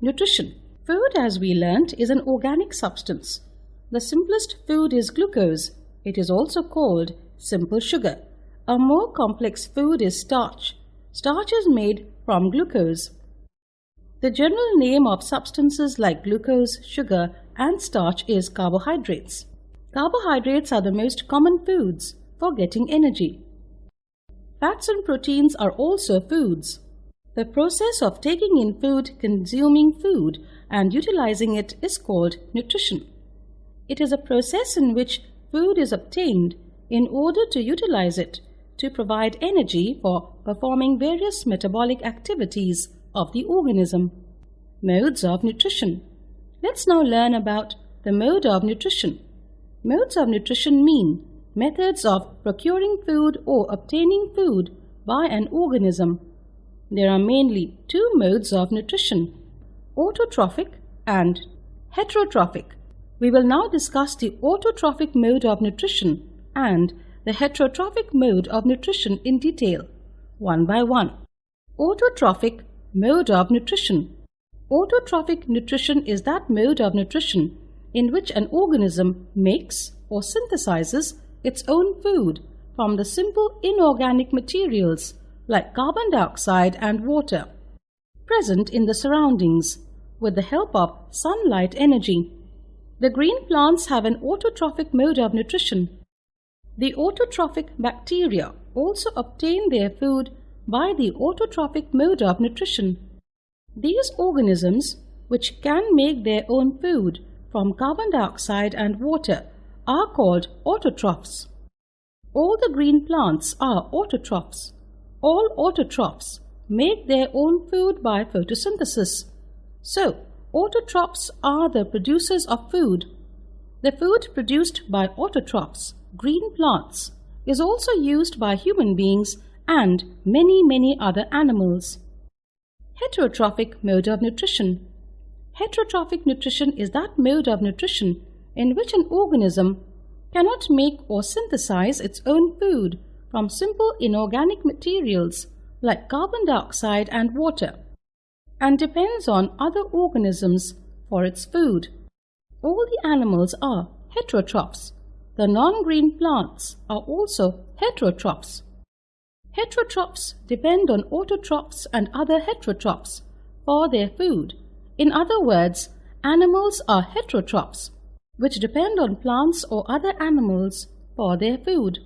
Nutrition. Food, as we learnt, is an organic substance. The simplest food is glucose. It is also called simple sugar. A more complex food is starch. Starch is made from glucose. The general name of substances like glucose, sugar, and starch is carbohydrates. Carbohydrates are the most common foods for getting energy. Fats and proteins are also foods. The process of taking in food, consuming food, and utilizing it is called nutrition. It is a process in which food is obtained in order to utilize it to provide energy for performing various metabolic activities of the organism. Modes of nutrition. Let's now learn about the mode of nutrition. Modes of nutrition mean methods of procuring food or obtaining food by an organism. There are mainly two modes of nutrition, autotrophic and heterotrophic. We will now discuss the autotrophic mode of nutrition and the heterotrophic mode of nutrition in detail, one by one. Autotrophic mode of nutrition. Autotrophic nutrition is that mode of nutrition in which an organism makes or synthesizes its own food from the simple inorganic materials like carbon dioxide and water, present in the surroundings with the help of sunlight energy. The green plants have an autotrophic mode of nutrition. The autotrophic bacteria also obtain their food by the autotrophic mode of nutrition. These organisms, which can make their own food from carbon dioxide and water, are called autotrophs. All the green plants are autotrophs. All autotrophs make their own food by photosynthesis. So, autotrophs are the producers of food. The food produced by autotrophs, green plants, is also used by human beings and many other animals. Heterotrophic mode of nutrition. Heterotrophic nutrition is that mode of nutrition in which an organism cannot make or synthesize its own food from simple inorganic materials like carbon dioxide and water, and depends on other organisms for its food. All the animals are heterotrophs. The non-green plants are also heterotrophs. Heterotrophs depend on autotrophs and other heterotrophs for their food. In other words, animals are heterotrophs, which depend on plants or other animals for their food.